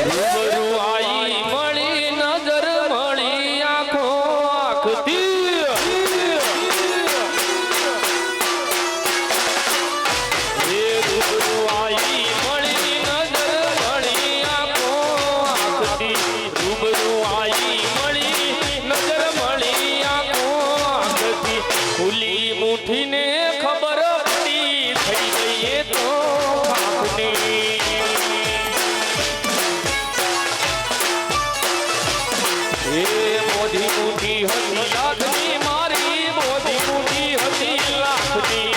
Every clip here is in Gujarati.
રૂબરૂ આઈ મળી નજર મળી આંખો આંખથી રૂબરૂ આઈ મળી નજર મળી આંખો આંખથી રૂબરૂ આઈ મળી નજર મળી આંખો આંખથી ખુલી મુઠ્ઠીને ખબર પડી થઈ ગઈ તો આંખની મોદી મોટી હતી લાખની મારી મોદી મોટી હતી લાખની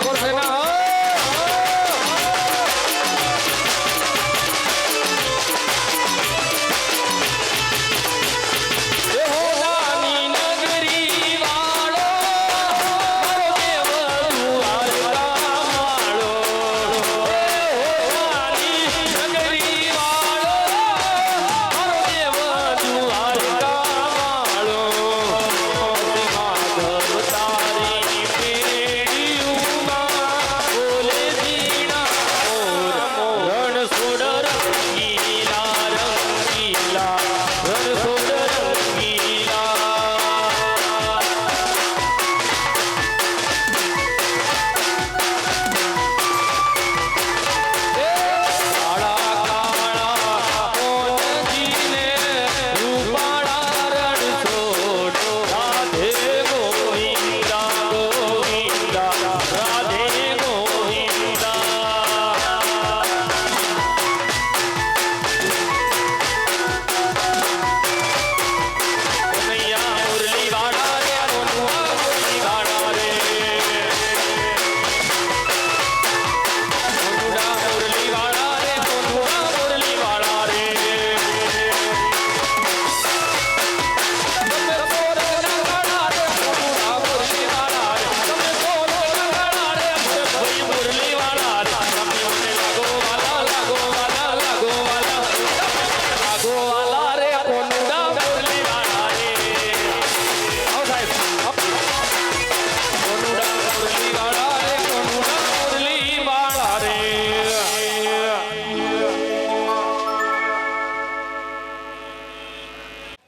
ઠાકોર સેના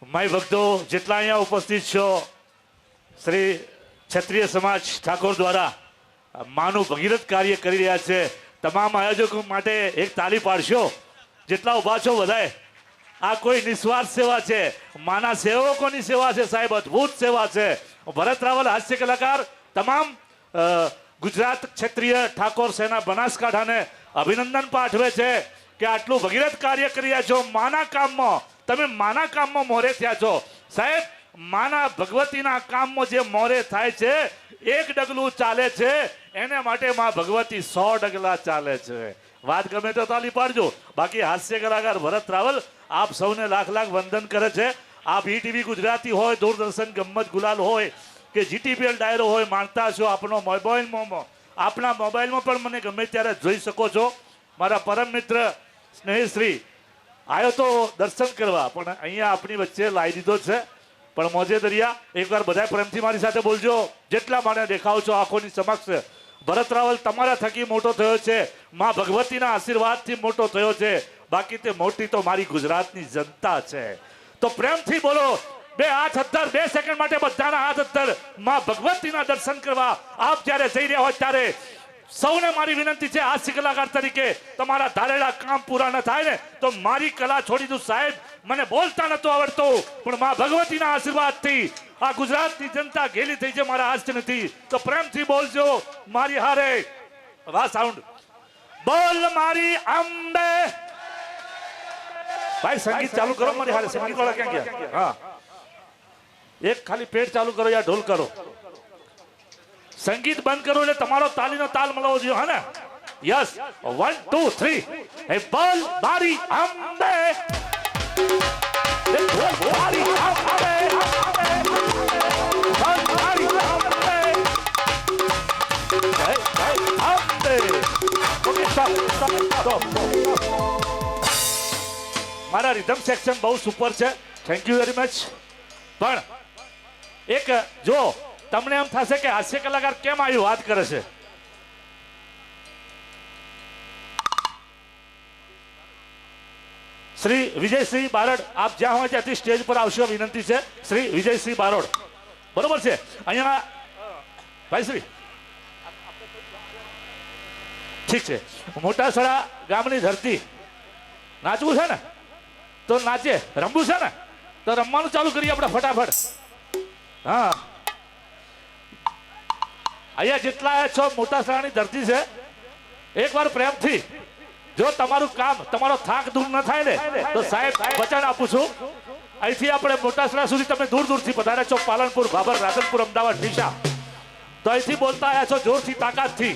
માય ભક્તો જેટલા અહીંયા ઉપસ્થિત છો શ્રી ક્ષત્રિય સમાજ ઠાકોર દ્વારા માનું ભગીરથ કાર્ય કરી રહ્યા છે તમામ આયોજકો માટે એક તાળી પાડશો જેટલા ઊભા છો બધાએ આ કોઈ નિસ્વાર્થ સેવા છે માના સેવકોની સેવા છે સાહેબ અદ્ભુત સેવા છે ભરત રાવલ હાસ્ય કલાકાર તમામ ગુજરાત ક્ષત્રિય ઠાકોર સેના બનાસકાંઠાને અભિનંદન પાઠવે છે કે આટલું ભગીરથ કાર્ય કરી રહ્યા છો માના કામમાં તમે માના કામમાં મોરે થયા છો સાહેબ માના ભગવતીના કામમાં જે મોરે થાય છે એક ડગલું ચાલે છે એને માટે માં ભગવતી 100 ડગલા ચાલે છે વાત ગમે તો તાલી પાડજો બાકી હાસ્ય કલાકાર ભરત રાવલ આપ સૌને લાખ લાખ વંદન કરે છે આપ ઈટીવી ગુજરાતી હોય દૂરદર્શન ગમ્મત ગુલાલ હોય કે જીટીપીએલ ડાયરો હોય માનતા છો આપનો મોબાઈલમાં આપના મોબાઈલમાં પણ મને ગમે ત્યારે જોઈ શકો છો મારા પરમ મિત્ર સ્નેહશ્રી આવ્યો તો દર્શન કરવા પણ અહીંયા આપણી વચ્ચે લાવી દીધો છે પણ મોજે દરિયા એકવાર બધા પ્રેમથી મારી સાથે બોલજો જેટલા મને દેખાવ છો આંખોની સમક્ષ ભરત રાવલ તમારા થકી મોટો થયો છે માં ભગવતીના આશીર્વાદથી મોટો થયો છે બાકી તે મોટી તો મારી ગુજરાતની જનતા છે તો પ્રેમથી બોલો બે હાથ અદ્ધર 2 સેકન્ડ માટે બધાના હાથ અદ્ધર માં ભગવતીના દર્શન કરવા આપ જ્યારે જઈ રહ્યા હોય ત્યારે સૌને મારી વિનંતી છે હાસ્ય કલાકાર તરીકે તમારા ધારેલા કામ પૂરા ન થાય ને તો મારી કલા છોડી દઉં સાહેબ મને બોલતા નતો આવડતું પણ માં ભગવતીના આશીર્વાદથી આ ગુજરાતની જનતા ઘેલી થઈ છે મારા હાસ્ય નથી તો પ્રેમથી બોલજો મારી હારે વાહ સાઉન્ડ બોલ મારી અંબે ભાઈ સંગીત ચાલુ કરો મારી હારે સંગીત વાળા ક્યાં ગયા હા એક ખાલી પેટ ચાલુ કરો યા ઢોલ કરો સંગીત બંધ કરો એટલે તમારો તાલીનો તાલ મળવો જોઈએ હા ને યસ 1 2 3 હે બોલ મારી અંબે મારી અંબે બોલ મારી અંબે હે અંબે ઓકે સ્ટોપ મારા રિધમ સેક્શન બહુ સુપર છે થેન્ક યુ વેરી મચ પણ એક જો તમને એમ થશે કે હાસ્ય કલાકાર કેમ આવી વાત કરે છે શ્રી વિજયસિંહ બારડ આપ જ્યાં હોય ત્યાંથી સ્ટેજ પર આવશો વિનંતી છે શ્રી વિજયસિંહ બારોડ બરોબર છે અહીંયા ભાઈ શ્રી ઠીક છે મોટાસરા ગામની ધરતી નાચવું છે ને તો નાચે રમવું છે ને તો રમવાનું ચાલુ કરીએ આપણે ફટાફટ હા અહીંયા જેટલા છો મોટાસરાની ધરતી છે એકવાર પ્રેમથી જો તમારું કામ તમારો થાક દૂર ન થાય ને તો સાહેબ વચન આપું છું અહીંથી આપણે મોટાસરા સુધી તમે દૂર દૂરથી પધારે છો પાલનપુર ભાભર રાધનપુર અમદાવાદ ડીસા તો અહીંથી બોલતા આવ્યા છો જોરથી તાકાતથી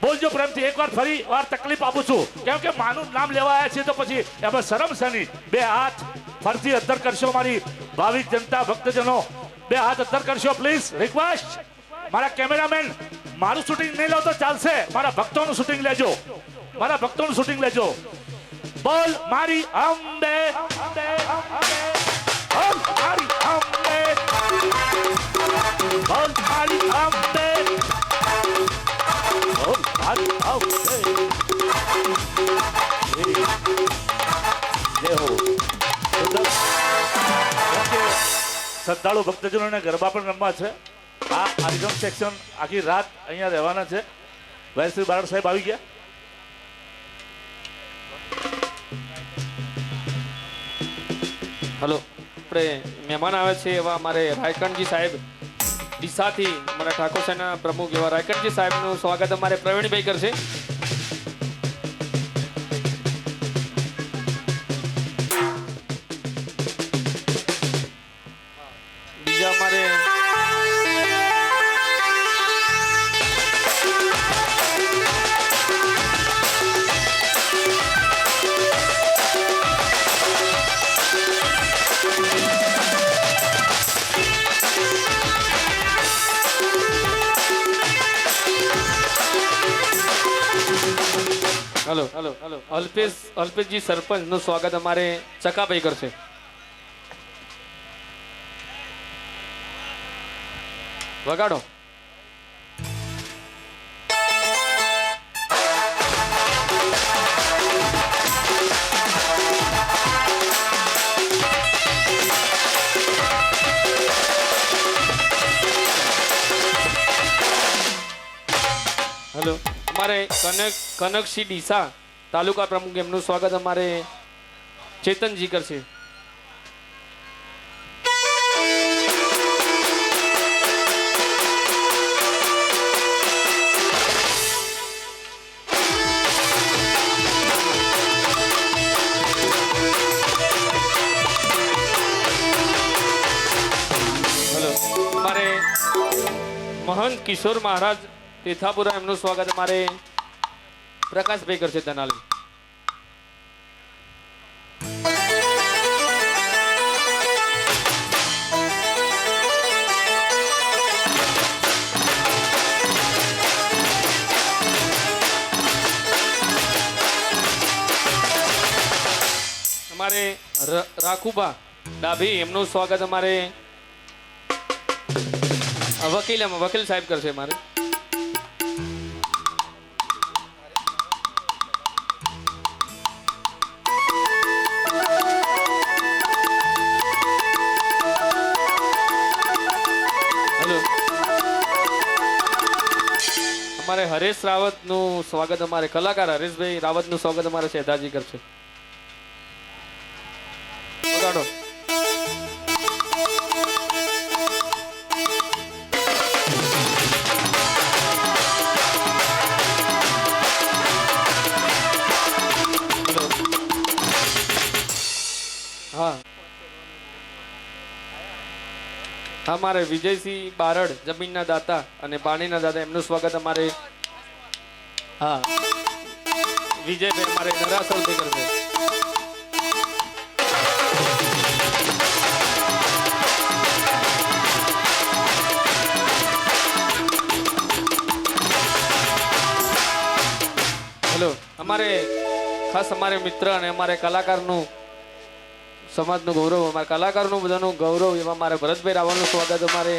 બોલજો પ્રેમથી. એકવાર ફરી વાર તકલીફ આપું છું કેમ કે માનું નામ લેવા આવ્યા છીએ તો પછી એમાં શરમ છે નહીં. બે હાથ ફરતી અદ્ધર કરશો મારી ભાવિક જનતા ભક્તજનો, બે હાથ અદ્ધર કરશો પ્લીઝ. રિક્વેસ્ટ મારા કેમેરામેન, મારું શૂટિંગ નહીં લો તો ચાલશે, મારા ભક્તોનું શૂટિંગ લેજો, મારા ભક્તોનું શૂટિંગ લેજો. બોલ મારી અંબે, બોલ મારી અંબે, બોલ મારી અંબે, બોલ મારી અંબે. જય હો. શ્રદ્ધાળુ ભક્તજનોને ગરબા પણ રમવા છે. આ આર્ગમ સેક્શન આખી રાત અહીંયા રહેવાના છે. વૈશ્રી બારડ સાહેબ આવી ગયા. હલો, આપણે મહેમાન આવે છે એવા અમારે રાયકણજી સાહેબ ડીસાથી, અમારા ઠાકોર સેના પ્રમુખ એવા રાયકણજી સાહેબનું સ્વાગત અમારે પ્રવીણભાઈ કરશે. બીજા અમારે હલો અલ્પેશજી સરપંચનું સ્વાગત અમારે ચકાભાઈ કરશે. વગાડો. હલો, અમારે કનકસિંહ ડીસા તાલુકા પ્રમુખ, એમનું સ્વાગત અમારે ચેતનજી કરશે. હલો, અમારે મહંત કિશોર મહારાજ તીથાપુરા, એમનું સ્વાગત અમારે પ્રકાશભાઈ કરશે ધનાલભાઈ. અમારે રાખુબા ડાભી, એમનું સ્વાગત અમારે વકીલ સાહેબ કરશે. અમારે અમારે હરેશ રાવતનું સ્વાગત, અમારે કલાકાર હરેશભાઈ રાવતનું સ્વાગત અમારે શેધાજી કરશે. વગાડો. હા, અમારે વિજયસિંહ બારડ, જમીનના દાતા અને પાણીના દાતા, એમનું સ્વાગત અમારે હા વિજયભાઈ અમારે નરાસરથી કરશે. હેલો, અમારે ખાસ અમારે મિત્ર અને અમારે કલાકારનું સમાજનું ગૌરવ, અમારા કલાકારનું બધાનું ગૌરવ એવા મારે ભરતભાઈ રાવલનું સ્વાગત અમારે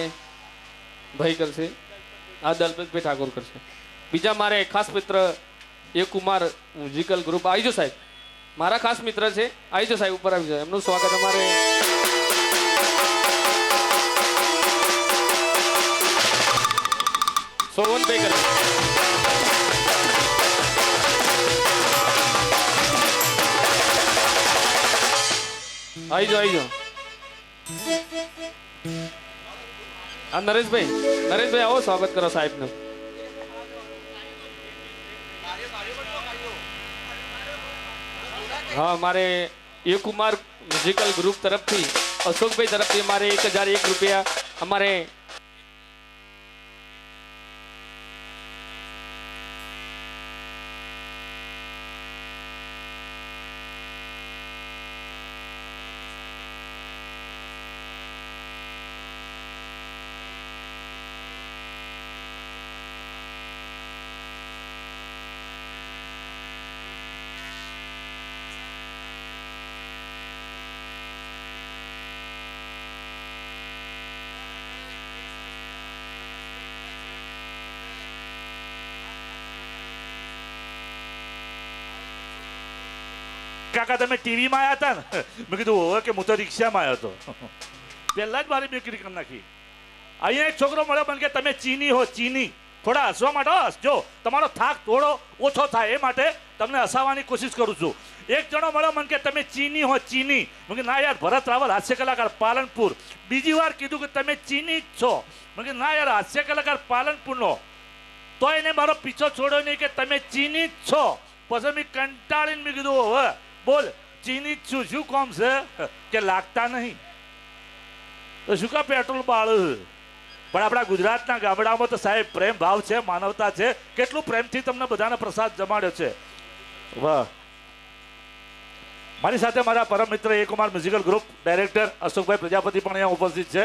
ભાઈ કરશે. આ દલપતભાઈ ઠાકોર કરશે. બીજા મારે ખાસ મિત્ર એ કુમાર મ્યુઝિકલ ગ્રુપ, આવીજો સાહેબ, મારા ખાસ મિત્ર છે, આવીજો સાહેબ, ઉપર આવી જાય. એમનું સ્વાગત અમારે સોવનભાઈ કરશે. આવીજો. આ નરેશભાઈ આવો, સ્વાગત કરો સાહેબનું. હા, મારે એ કુમાર મ્યુઝિકલ ગ્રુપ તરફથી, અશોકભાઈ તરફથી અમારે 1001 રૂપિયા અમારે કાકા તમે ટીવીમાં આવ્યા હતા ને? મેં કીધું હવે કે હું તો રિક્ષામાં આવ્યો હતો. પહેલા જ મારી બેકરી કરી નાખી. અહીંયા એક છોકરો મળ્યો મને કે તમે ચીની હો ચીની. થોડા હસવા માટે હસજો, તમારો થાક થોડો ઓછો થાય એ માટે તમને હસાવવાની કોશિશ કરું છું. એક જણો મળ્યો મને કે તમે ચીની હો ચીની. મેં કીધું ના યાર, ભરત રાવલ હાસ્ય કલાકાર પાલનપુર. બીજી વાર કીધું કે તમે ચીની જ છો. મેં કીધું ના યાર, હાસ્ય કલાકાર પાલનપુરનો. તો એને મારો પીછો છોડ્યો નહીં કે તમે ચીની જ છો. પછી મેં કંટાળીને મેં કીધું હવે બોલ ચીની જ છું, શું કોમ છે? કે લાગતા નહીં તો શું કા પેટ્રોલ બાળ. પણ આપણા ગુજરાતના ગામડામાં તો સાહેબ પ્રેમ ભાવ છે, માનવતા છે. કેટલું પ્રેમથી તમને બધાને પ્રસાદ જમાડ્યો છે. વાહ. મારી સાથે મારા પરમ મિત્ર એ કુમાર મ્યુઝિકલ ગ્રુપ ડાયરેક્ટર અશોકભાઈ પ્રજાપતિ પણ અહીંયા ઉપસ્થિત છે.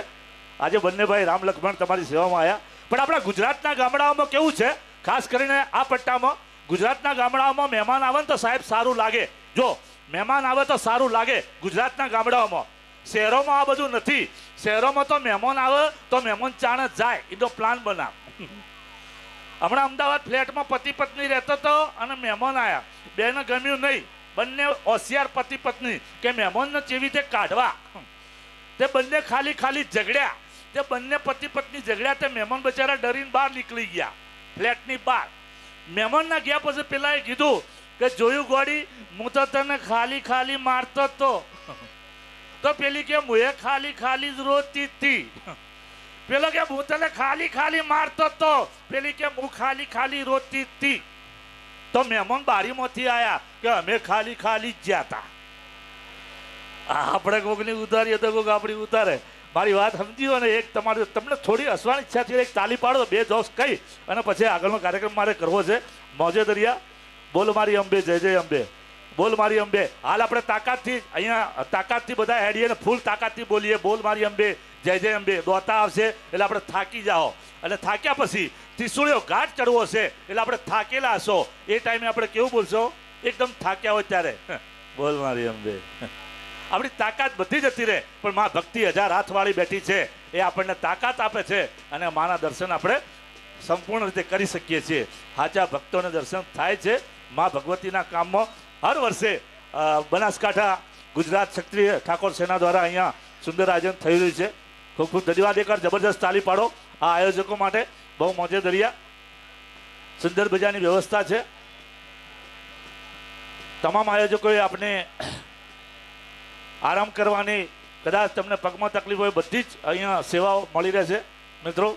આજે બંને ભાઈ રામ લક્ષ્મણ તમારી સેવામાં આવ્યા. પણ આપણા ગુજરાતના ગામડાઓમાં કેવું છે, ખાસ કરીને આ પટ્ટામાં ગુજરાતના ગામડાઓમાં મહેમાન આવે ને તો સાહેબ સારું લાગે. જો મહેમાન આવે તો સારું લાગે ગુજરાતના ગામડાઓમાં. શહેરોમાં આ બધું નથી. શહેરોમાં તો મહેમાન આવે તો મહેમાન ચાણ જાય, એનો પ્લાન બનાવ. હમણાં અમદાવાદ ફ્લેટમાં પતિ પત્ની રહેતો હતો અને મહેમાન આવ્યા. બેને ગમ્યું નહીં. બંને હોશિયાર પતિ પત્ની કે મહેમાનને કેવી રીતે કાઢવા. તે બંને ખાલી ખાલી ઝઘડ્યા. તે બંને પતિ પત્ની ઝઘડ્યા. તે મહેમાન બચારા ડરીને બહાર નીકળી ગયા ફ્લેટની બહાર. મહેમાનના ગયા પછી પેલા એ કીધું કે જોયું ગોડી, હું તો તને ખાલી ખાલી મારતો હતો. તો પેલી કે હું ખાલી ખાલી જ રોતી હતી. પેલો કે હું તને ખાલી ખાલી મારતો હતો. પેલી કે હું ખાલી ખાલી રોતી હતી. તો મહેમાન બારીમાંથી આયા કે અમે ખાલી ખાલી જ જ્યાં હતા. આપણે કોકની ઉતારીએ તો કોક આપણી ઉતારે. મારી વાત સમજી ને એક તમારે તમને થોડી હસવાની ઈચ્છા છે, એક તાલી પાડો, બે જોશ કહી અને પછી આગળનો કાર્યક્રમ મારે કરવો છે. મોજે દરિયા બોલ મારી અંબે, જય જય અંબે, બોલ મારી અંબે. હાલ આપણે તાકાતથી અહીંયા તાકાતથી બધા હેડીએ ને ફૂલ તાકાતથી બોલીએ બોલ મારી અંબે, જય જય અંબે. દોતા આવશે એટલે આપણે થાકી જાઓ અને થાક્યા પછી ત્રિશુળિયો ઘાટ ચડવો છે એટલે આપણે થાકેલા હશો. એ ટાઈમે આપણે કેવું બોલશો? એકદમ થાક્યા હોય ત્યારે બોલ મારી અંબે. આપણી તાકાત બધી જતી રહે પણ માં ભક્તિ 1000 હાથવાળી બેઠી છે, એ આપણને તાકાત આપે છે અને માના દર્શન આપણે સંપૂર્ણ રીતે કરી શકીએ છીએ. સાચા ભક્તોને દર્શન થાય છે માં ભગવતીના કામમાં. હર વર્ષે બનાસકાંઠા ગુજરાત ક્ષત્રિય ઠાકોર સેના દ્વારા અહીંયા સુંદર આયોજન થઈ રહ્યું છે. ખૂબ ખૂબ ધન્યવાદ. એકવાર જબરદસ્ત તાલી પાડો આ આયોજકો માટે. બહુ મોજે દરિયા. સુંદર મજાની વ્યવસ્થા છે. તમામ આયોજકોએ આપણે આરામ કરવાની, કદાચ તમને પગમાં તકલીફ હોય, બધી જ અહીંયા સેવાઓ મળી રહેશે મિત્રો.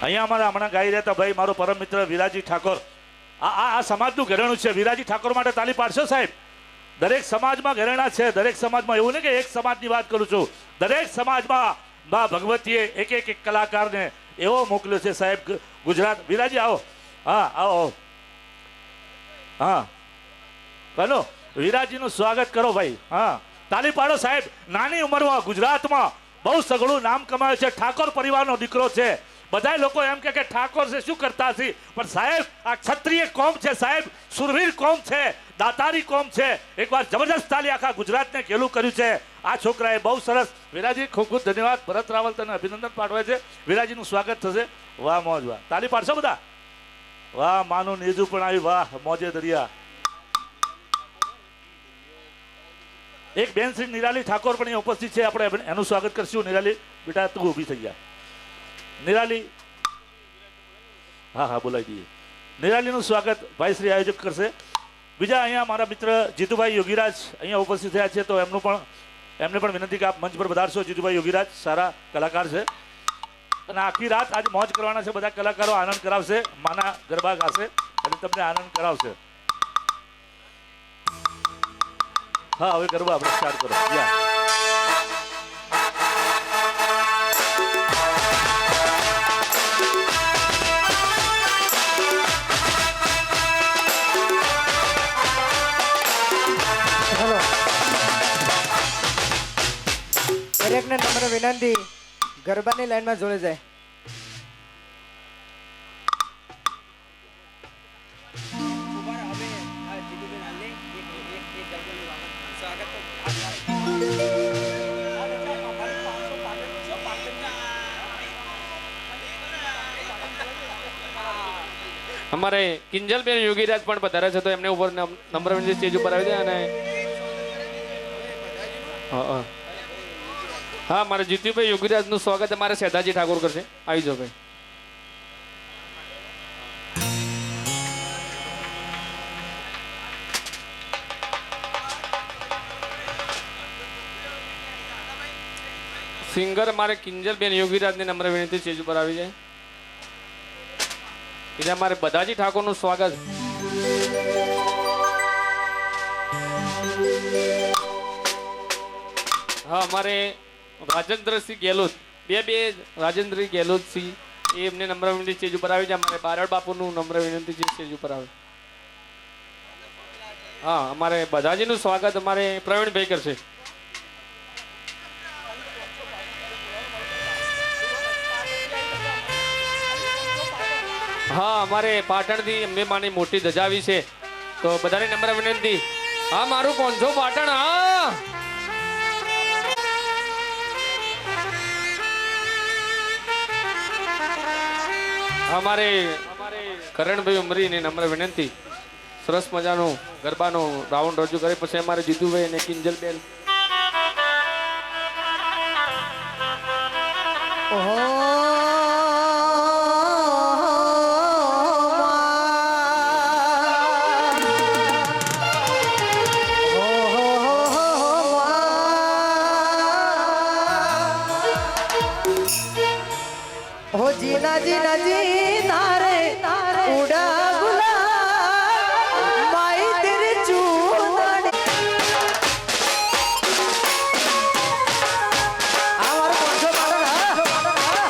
અહીંયા અમારા હમણાં ગાઈ રહેતા ભાઈ મારો પરમ મિત્ર વિરાજી ઠાકોર. આ સમાજનું ઘરેણું છે. વિરાજી ઠાકોર માટે તાલી પાડશો સાહેબ? દરેક સમાજમાં ઘરેણા છે. દરેક સમાજમાં એવું નહીં કે એક સમાજની વાત કરું છું. દરેક સમાજમાં મા ભગવતીએ એક એક કલાકારને એવો મોકલ્યો છે સાહેબ. ગુજરાત વિરાજી આવો. હા આવો. હા બનો વિરાજીનું સ્વાગત કરો ભાઈ. હા તાલી પાડો સાહેબ. નાની ઉંમરમાં ગુજરાતમાં બહુ સઘળું નામ કમાયું છે. ઠાકોર પરિવારનો દીકરો છે. બધા લોકો એમ કે ઠાકોર છે શું કરતા હશે, પણ સાહેબ આ ક્ષત્રિય કોમ છે સાહેબ. સુરવીર કોમ છે, દાતારી કોમ છે. એકવાર જબરદસ્ત તાલી આખા ગુજરાતને ખેલું કર્યું છે આ છોકરાએ. બહુ સરસ. વિરાજી ખૂબ ખૂબ ધન્યવાદ. ભરત રાવલ તને અભિનંદન પાઠવે છે. વિરાજીનું સ્વાગત થશે. વાહ મોજ વાહ. તાલી પાડશો બધા? વાહ માનું નેજું પણ આવી. વાહ મોજે દરિયા. એક બેન શ્રી નિરાલી ઠાકોર પણ અહીંયા ઉપસ્થિત છે. આપણે એનું સ્વાગત કરશું. નિરાલી બેટા તું ઊભી થઈ ગયા. નિરાલી હા હા બોલાવી દઈએ. નિરાલીનું સ્વાગત ભાઈ શ્રી આયોજક કરશે. બીજા અહીંયા મારા મિત્ર જીતુભાઈ યોગીરાજ અહીંયા ઉપસ્થિત થયા છે, તો એમને પણ વિનંતી કે આપ મંચ પર વધારશો. જીતુભાઈ યોગીરાજ સારા કલાકાર છે અને આખી રાત આજે મોજ કરવાના છે. બધા કલાકારો આનંદ કરાવશે, માના ગરબા ગાશે અને તમને આનંદ કરાવશે. હા હવે ગરબા આપણે સ્ટાર્ટ કરો. દરેકને નમ્ર વિનંતી ગરબાની લાઈનમાં જોડે જાય. અમારે કિંજલબેન યોગીરાજ પણ પધારે છે તો એમને ઉપર નંબર વિનંતી સ્ટેજ ઉપર આવી જાય અને હા હા મારે જીતુભાઈ યોગીરાજનું સ્વાગત અમારે સેધાજી ઠાકોર કરશે આવી જાઓ ભાઈ સિંગર મારે કિંજલબેન યોગીરાજને નમ્ર વિનંતી સ્ટેજ ઉપર આવી જાય એટલે અમારે બધાજી ઠાકોરનું સ્વાગત હા અમારે રાજેન્દ્રસિંહ ગેહલોત બે રાજેન્દ્ર ગેહલોતસિંહ એ એમને નમ્ર વિનંતી સ્ટેજ ઉપર આવી જાય અમારે બારડ બાપુનું નમ્ર વિનંતી સ્ટેજ ઉપર આવે હા અમારે બધાજીનું સ્વાગત અમારે પ્રવીણભાઈ કરશે હા અમારે પાટણથી એમને માની મોટી ધજા આવી છે તો બધાને નમ્ર વિનંતી હા મારું 500 પાટણ હા અમારે કરણભાઈ ઉમરીને નમ્ર વિનંતી સરસ મજાનો ગરબાનો રાઉન્ડ રજૂ કરે પછી અમારે જીતુભાઈ અને કિંજલબેન હો જીના જીના જી નારે ઉડા ગુલાબ માઈ તેરે ચૂંદડી આ મારો 500 પાટણ હા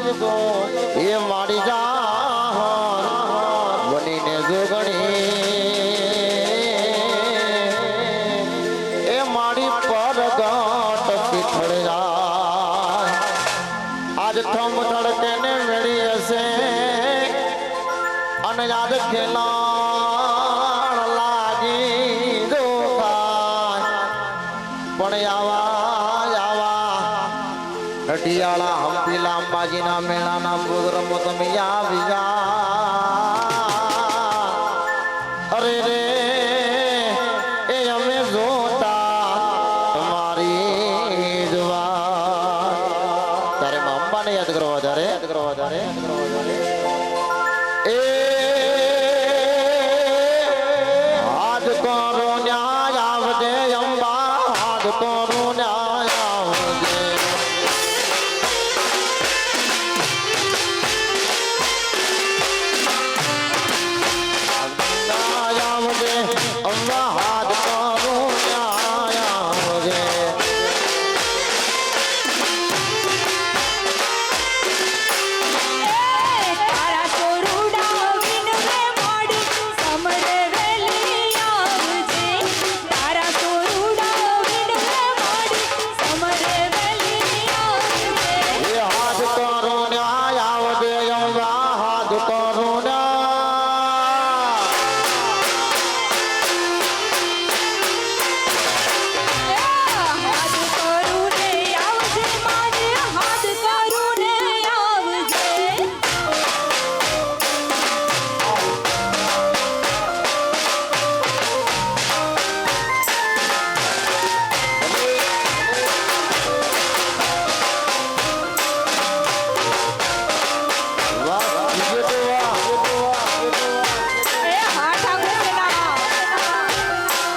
એ મારી જાન બનીને જોગણી એ મારી પરગટ પીઠળ જાય આજ થમ ધડકે ને મેળી હશે અને યાદ ખેલાણ લાગી જો પણ આવા અટિયાળા હંપીલા અંબાજીના મેળાના પ્રોગ્રામો તમે આવી જા અરે રે એ અમે જોતા તમારી જવા તારે અંબાને યાદ કરો વધારે એ હાથ કરો ન્યાય આવજે અંબા હાથ કરો ન્યાય આવજે ન્યાય આવજે અંબા હાથ કરો ન્યાય આવજે તારા સોરુડા વિનવે મોડી સમરે વેલી આવજે તારા સોરુડા વિનવે મોડી સમરે વેલી આવજે એ હાથ કરો ન્યાય આવજે અંબા હાથ કરો હાથ કરું ને આવજે મારે હાથ કરું ને આવજે વાહ બીજો તો વાહ એ હા ઠાકોરના વાલા વાલા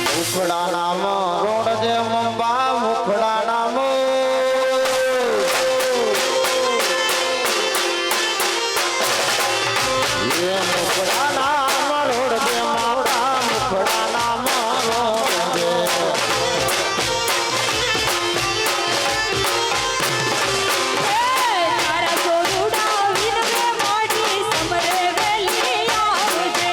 મુખડા નામ રોડ જે મંબા મુખડા નામ એ મુખડા નામ રોડ જે મારા મુખડા નામ રોડ જે તારા સોરુડા વિનવે મોડી સમરે વેલી આવજે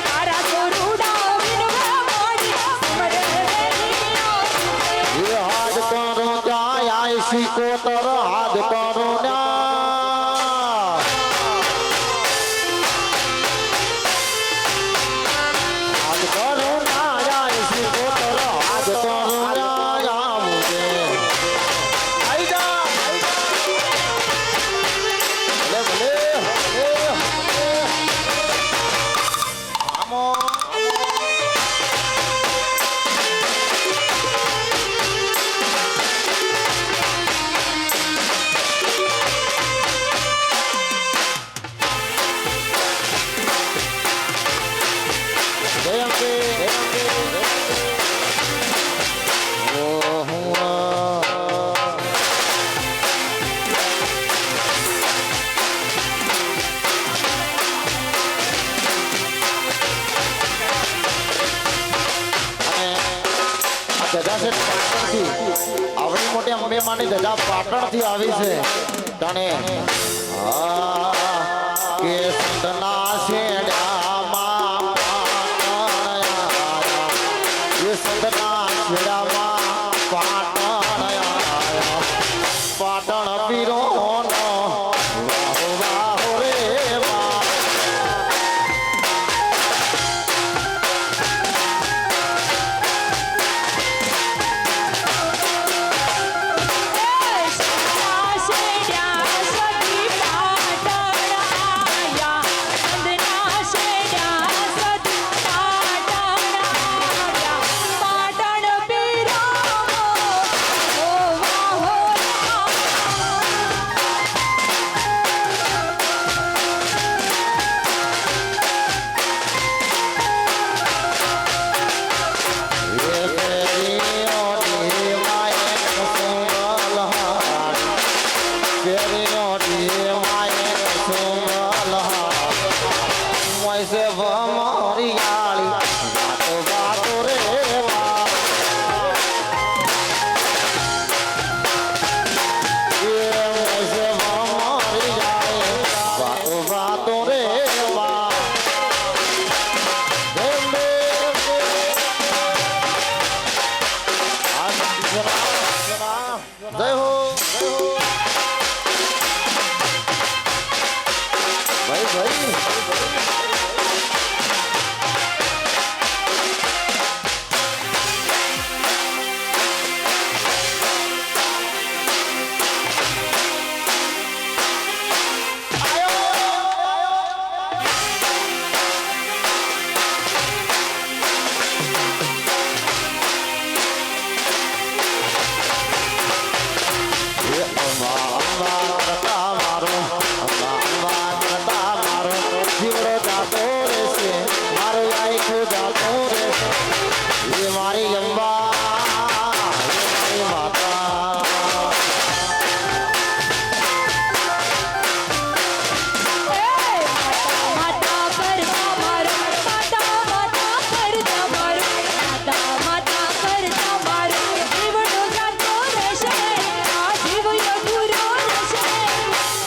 તારા સોરુડા વિનવે મોડી સમરે વેલી આવજે એ હાથ કરો ત્યાં આઈસી કોતર હાથ કરો ના હાથ કરો ના આઈસી કોતર હાથ કરો ના આવજે આઈ જા ભલે આમો આવડી મોટી અંબે માની ધજા પાટણ થી આવી છે તને કે સંતના શેડામાં પાટણ આયા એ સંતના શેડામાં પાટણ આયા પાટણ પીરોનો વાહો વાહો રે વાહ પાટણ પીરો જય હો ભાઈ ભાઈ મારી અંબા મારી માતા માતા કરતા મારું માતા માતા કરતા મારું માતા કરતા મારું જીવનો જાતો રહેશે આ જીવ અધૂરો રહેશે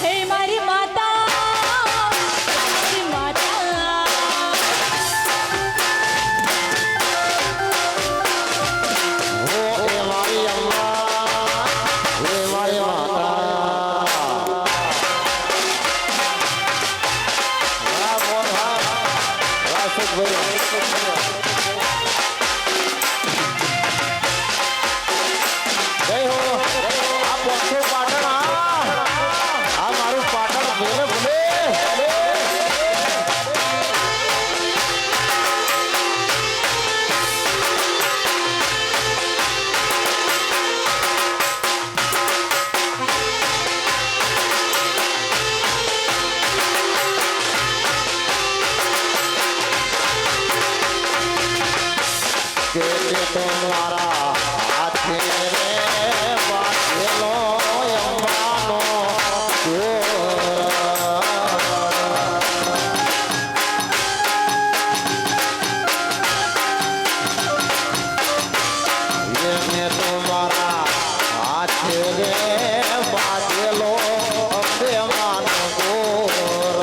હે મારી માતા તમારા હાથે રે બાંધેલો અંબાનો એને તમારા હાથે રે બાંધેલો અંબેમાનો ગોર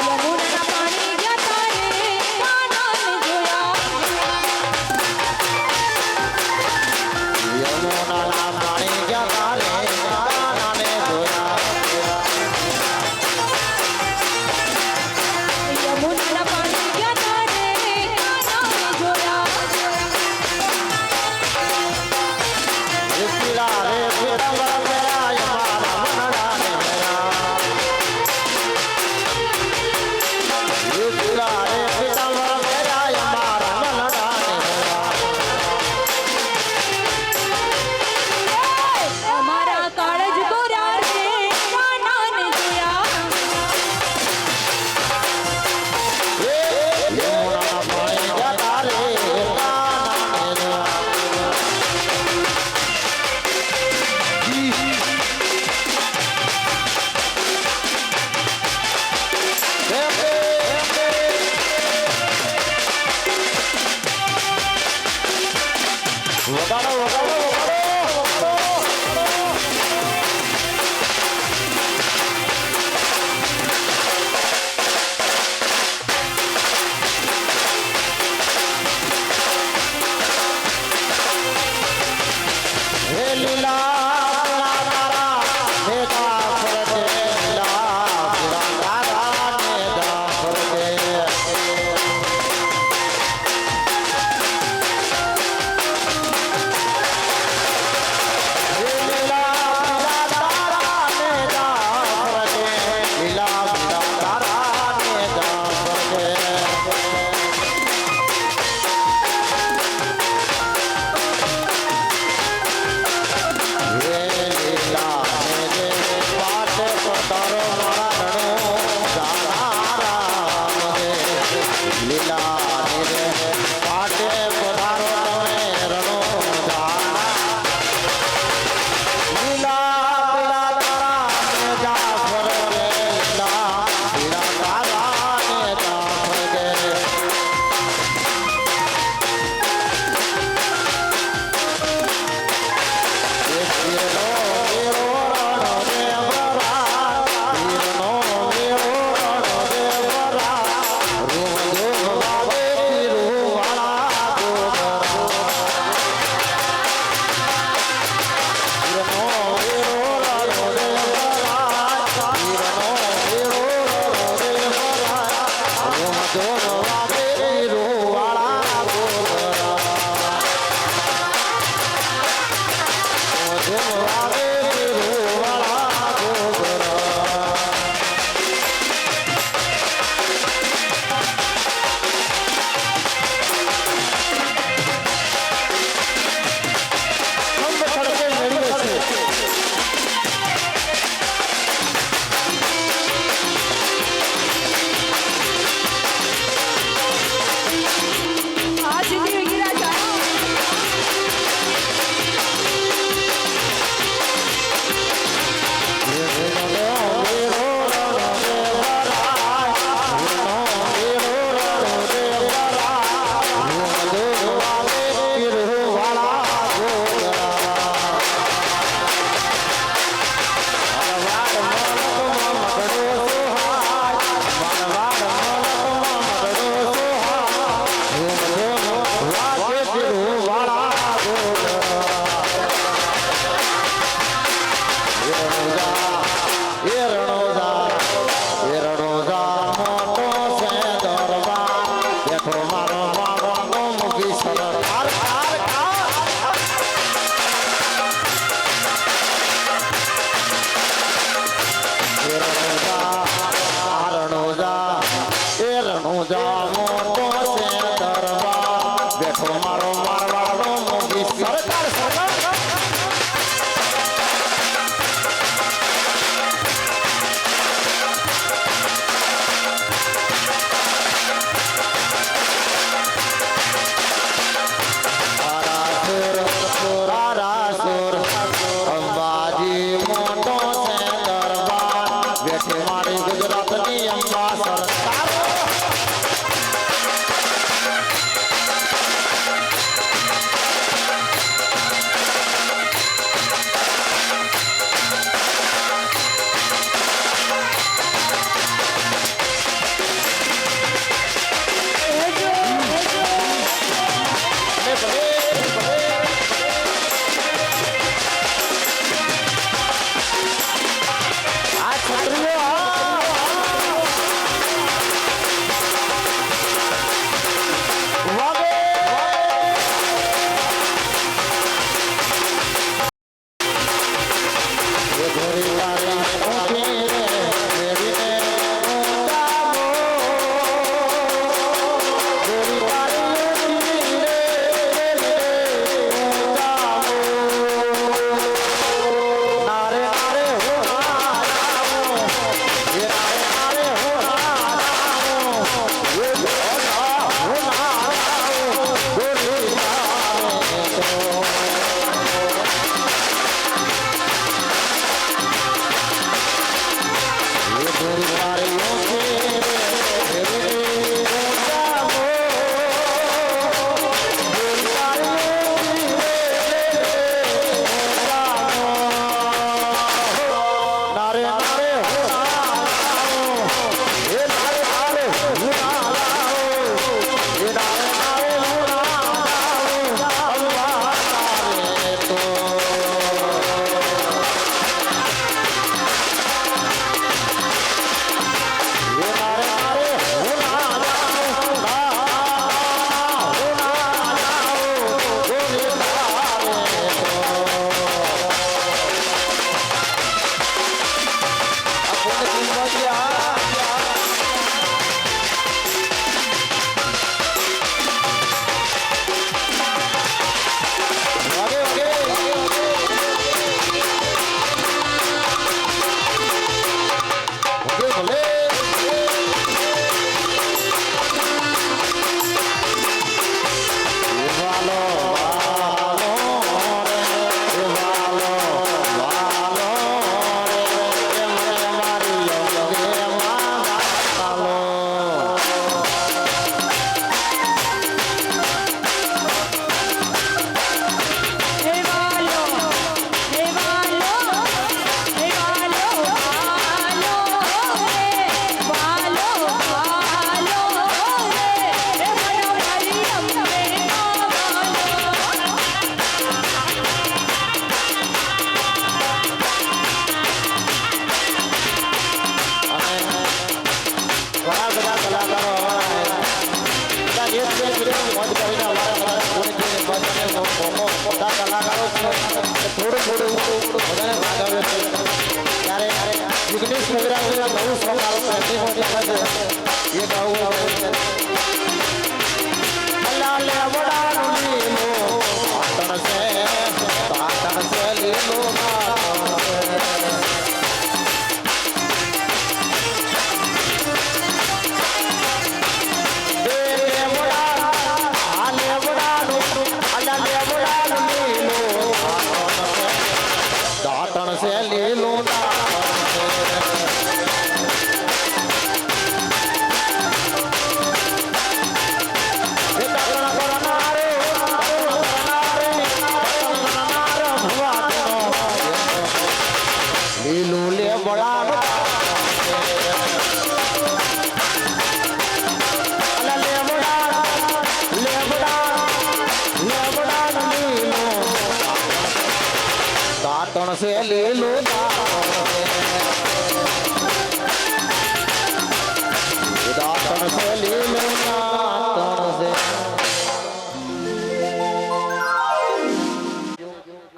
યમુનાના પાણી ગયા તારે કાનાને જોયા યમુનાના પાણી ગયા તારે કાનાને જોયા યમુનાના પાણી ગયા તારે કાનાને જોયા પીળા રે પીળા મેરા મારા મનડાને મેરા પીળા રે પીળા મેરા મારા મનડાને મેરા અમારા કાળજ ગોરા રે કાનાને જોયા યમુનાના પાણી ગયા તારે કાનાને જોયા ગુજરાતની અંબા સરકાર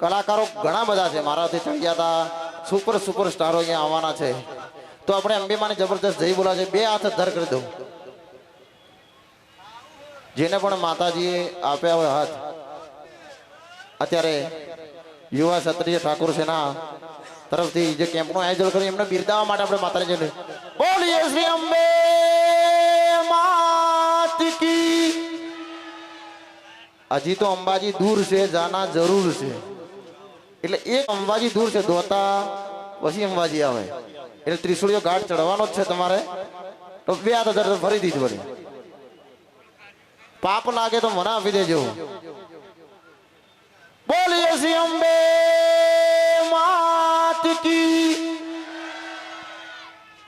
કલાકારો ઘણા બધા છે મારાથી ચડિયા હતા સુપર સ્ટારો અહીંયા આવવાના છે તો આપણે અંબેમાની જબરદસ્ત જય બોલા છે બે હાથ ધર કરી દઉં જેને પણ માતાજીએ આપ્યા હોય હાથ અત્યારે યુવા ક્ષત્રિય ઠાકોર સેના તરફથી જે કેમ્પનું આયોજન કર્યું એમને બિરદાવવા માટે આપણે માતાજીને બોલીએ શ્રી અંબે માત કી હજી તો અંબાજી દૂર છે જાના જરૂર છે એટલે એક અંબાજી દૂર છે દોતા પછી અંબાજી આવે એટલે ત્રિશુળીઓ ઘાટ ચડવાનો જ છે તમારે તો 2000 ફરી દીધું વળી પાપ લાગે તો મને આપી દેજો બોલીએ શ્રી અંબે માત કી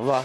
વાહ